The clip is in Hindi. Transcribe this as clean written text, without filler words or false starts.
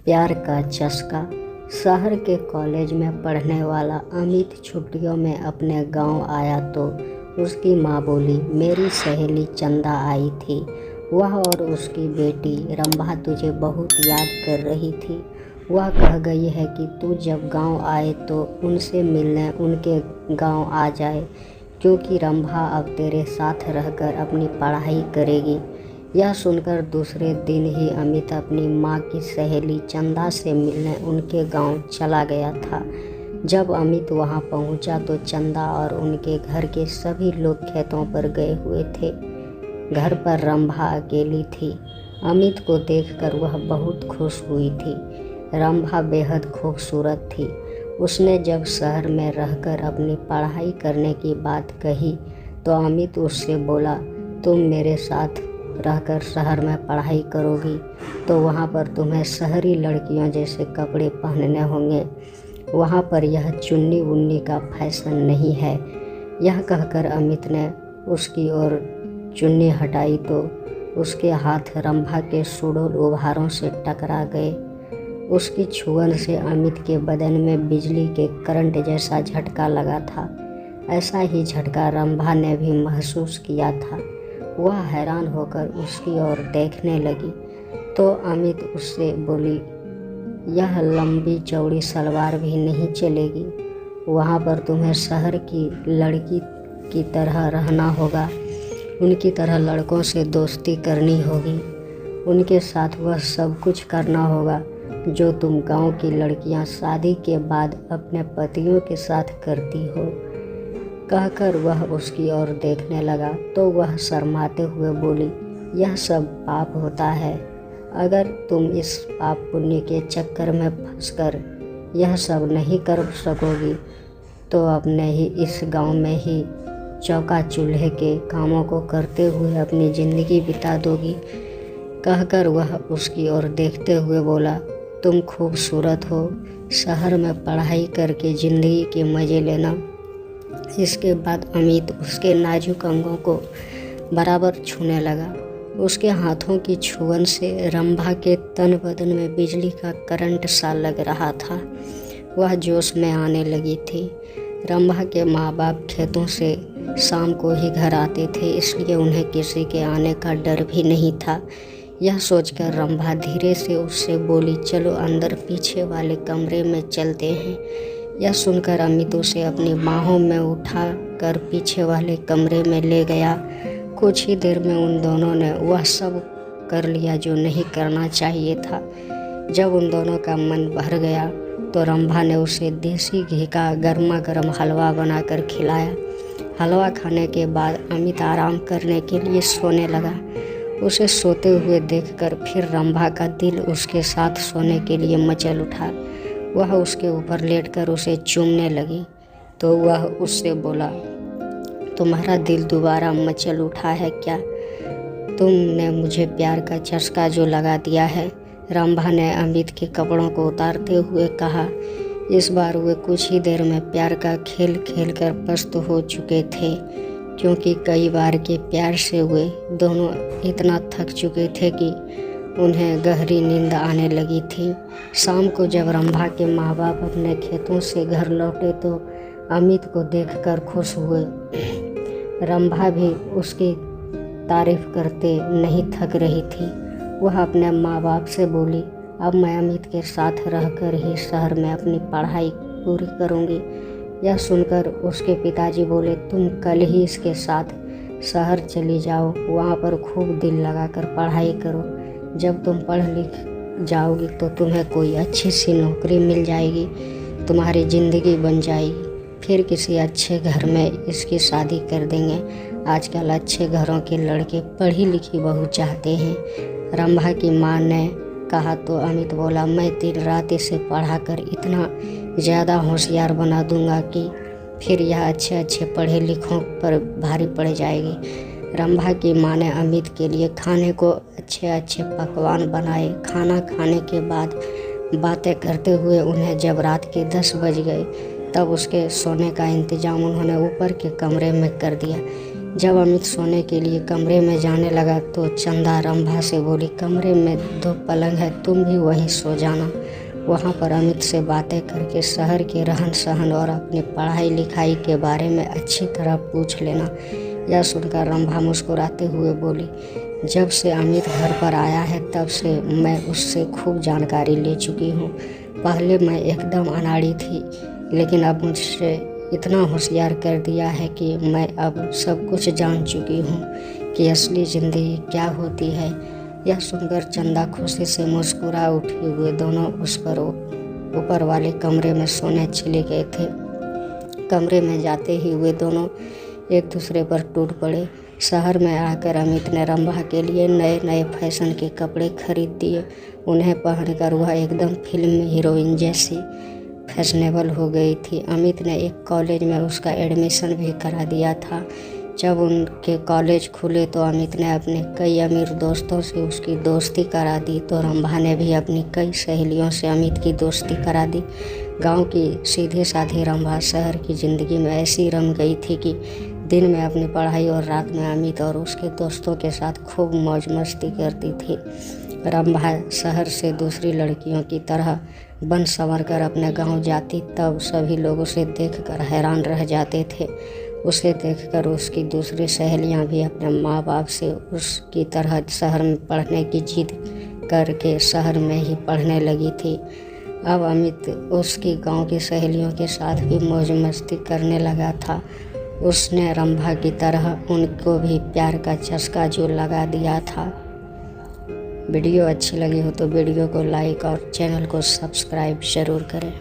प्यार का चस्का। शहर के कॉलेज में पढ़ने वाला अमित छुट्टियों में अपने गांव आया तो उसकी माँ बोली, मेरी सहेली चंदा आई थी। वह और उसकी बेटी रंभा तुझे बहुत याद कर रही थी। वह कह गई है कि तू जब गांव आए तो उनसे मिलने उनके गांव आ जाए, क्योंकि रंभा अब तेरे साथ रहकर अपनी पढ़ाई करेगी। यह सुनकर दूसरे दिन ही अमित अपनी माँ की सहेली चंदा से मिलने उनके गांव चला गया था। जब अमित वहां पहुंचा तो चंदा और उनके घर के सभी लोग खेतों पर गए हुए थे। घर पर रंभा अकेली थी। अमित को देखकर वह बहुत खुश हुई थी। रंभा बेहद खूबसूरत थी। उसने जब शहर में रहकर अपनी पढ़ाई करने की बात कही तो अमित उससे बोला, तुम मेरे साथ रहकर शहर में पढ़ाई करोगी तो वहाँ पर तुम्हें शहरी लड़कियों जैसे कपड़े पहनने होंगे। वहाँ पर यह चुन्नी उन्नी का फैशन नहीं है। यह कहकर अमित ने उसकी ओर चुन्नी हटाई तो उसके हाथ रंभा के सुडौल उभारों से टकरा गए। उसकी छुअन से अमित के बदन में बिजली के करंट जैसा झटका लगा था। ऐसा ही झटका रंभा ने भी महसूस किया था। वह हैरान होकर उसकी ओर देखने लगी तो अमित उससे बोली, यह लंबी चौड़ी सलवार भी नहीं चलेगी। वहाँ पर तुम्हें शहर की लड़की की तरह रहना होगा। उनकी तरह लड़कों से दोस्ती करनी होगी। उनके साथ वह सब कुछ करना होगा जो तुम गांव की लड़कियां शादी के बाद अपने पतियों के साथ करती हो। कहकर वह उसकी ओर देखने लगा तो वह शर्माते हुए बोली, यह सब पाप होता है। अगर तुम इस पाप पुण्य के चक्कर में फंसकर यह सब नहीं कर सकोगी तो अपने ही इस गांव में ही चौका चूल्हे के कामों को करते हुए अपनी ज़िंदगी बिता दोगी। कहकर वह उसकी ओर देखते हुए बोला, तुम खूबसूरत हो। शहर में पढ़ाई करके ज़िंदगी के मज़े लेना। इसके बाद अमित उसके नाजुक अंगों को बराबर छूने लगा। उसके हाथों की छुअन से रंभा के तन बदन में बिजली का करंट सा लग रहा था। वह जोश में आने लगी थी। रंभा के माँ बाप खेतों से शाम को ही घर आते थे, इसलिए उन्हें किसी के आने का डर भी नहीं था। यह सोचकर रंभा धीरे से उससे बोली, चलो अंदर पीछे वाले कमरे में चलते हैं। यह सुनकर अमित उसे अपनी बाहों में उठा कर पीछे वाले कमरे में ले गया। कुछ ही देर में उन दोनों ने वह सब कर लिया जो नहीं करना चाहिए था। जब उन दोनों का मन भर गया तो रंभा ने उसे देसी घी का गर्मा गर्म हलवा बनाकर खिलाया। हलवा खाने के बाद अमित आराम करने के लिए सोने लगा। उसे सोते हुए देखकर फिर रंभा का दिल उसके साथ सोने के लिए मचल उठा। वह उसके ऊपर लेटकर उसे चूमने लगी तो वह उससे बोला, तुम्हारा दिल दोबारा मचल उठा है क्या? तुमने मुझे प्यार का चस्का जो लगा दिया है। रंभा ने अमित के कपड़ों को उतारते हुए कहा। इस बार वे कुछ ही देर में प्यार का खेल खेल कर पस्त हो चुके थे, क्योंकि कई बार के प्यार से वे दोनों इतना थक चुके थे कि उन्हें गहरी नींद आने लगी थी। शाम को जब रंभा के माँ बाप अपने खेतों से घर लौटे तो अमित को देखकर खुश हुए। रंभा भी उसकी तारीफ करते नहीं थक रही थी। वह अपने माँ बाप से बोली, अब मैं अमित के साथ रहकर ही शहर में अपनी पढ़ाई पूरी करूँगी। यह सुनकर उसके पिताजी बोले, तुम कल ही इसके साथ शहर चली जाओ, वहाँ पर खूब दिल लगाकर पढ़ाई करो। जब तुम पढ़ लिख जाओगी तो तुम्हें कोई अच्छी सी नौकरी मिल जाएगी, तुम्हारी ज़िंदगी बन जाएगी। फिर किसी अच्छे घर में इसकी शादी कर देंगे। आजकल अच्छे घरों के लड़के पढ़ी लिखी बहू चाहते हैं। रंभा की माँ ने कहा तो अमित बोला, मैं दिन रात इसे पढ़ाकर इतना ज़्यादा होशियार बना दूंगा कि फिर यह अच्छे अच्छे पढ़े लिखों पर भारी पड़ जाएगी। रंभा की माँ ने अमित के लिए खाने को अच्छे अच्छे पकवान बनाए। खाना खाने के बाद बातें करते हुए उन्हें जब रात के 10 बज गए तब उसके सोने का इंतज़ाम उन्होंने ऊपर के कमरे में कर दिया। जब अमित सोने के लिए कमरे में जाने लगा तो चंदा रंभा से बोली, कमरे में 2 पलंग है, तुम भी वहीं सो जाना। वहाँ पर अमित से बातें करके शहर के रहन सहन और अपनी पढ़ाई लिखाई के बारे में अच्छी तरह पूछ लेना। यह सुनकर रंभा मुस्कुराते हुए बोली, जब से अमित घर पर आया है तब से मैं उससे खूब जानकारी ले चुकी हूँ। पहले मैं एकदम अनाड़ी थी, लेकिन अब मुझसे इतना होशियार कर दिया है कि मैं अब सब कुछ जान चुकी हूँ कि असली ज़िंदगी क्या होती है। यह सुनकर चंदा खुशी से मुस्कुरा उठी। हुए दोनों उस पर ऊपर वाले कमरे में सोने चले गए थे। कमरे में जाते ही वे दोनों एक दूसरे पर टूट पड़े। शहर में आकर अमित ने रंभा के लिए नए नए फैशन के कपड़े खरीद दिए। उन्हें पहनकर वह एकदम फिल्म हीरोइन जैसी फैशनेबल हो गई थी। अमित ने एक कॉलेज में उसका एडमिशन भी करा दिया था। जब उनके कॉलेज खुले तो अमित ने अपने कई अमीर दोस्तों से उसकी दोस्ती करा दी, तो रंभा ने भी अपनी कई सहेलियों से अमित की दोस्ती करा दी। गांव की सीधे साधे रंभा शहर की ज़िंदगी में ऐसी रम गई थी कि दिन में अपनी पढ़ाई और रात में अमित और उसके दोस्तों के साथ खूब मौज मस्ती करती थी। रंभा शहर से दूसरी लड़कियों की तरह बन संवर कर अपने गांव जाती, तब सभी लोग उसे देखकर हैरान रह जाते थे। उसे देखकर उसकी दूसरी सहेलियां भी अपने माँ बाप से उसकी तरह शहर में पढ़ने की जिद करके शहर में ही पढ़ने लगी थी। अब अमित उसकी गांव की सहेलियों के साथ भी मौज मस्ती करने लगा था। उसने रंभा की तरह उनको भी प्यार का चस्का जो लगा दिया था। वीडियो अच्छी लगी हो तो वीडियो को लाइक और चैनल को सब्सक्राइब ज़रूर करें।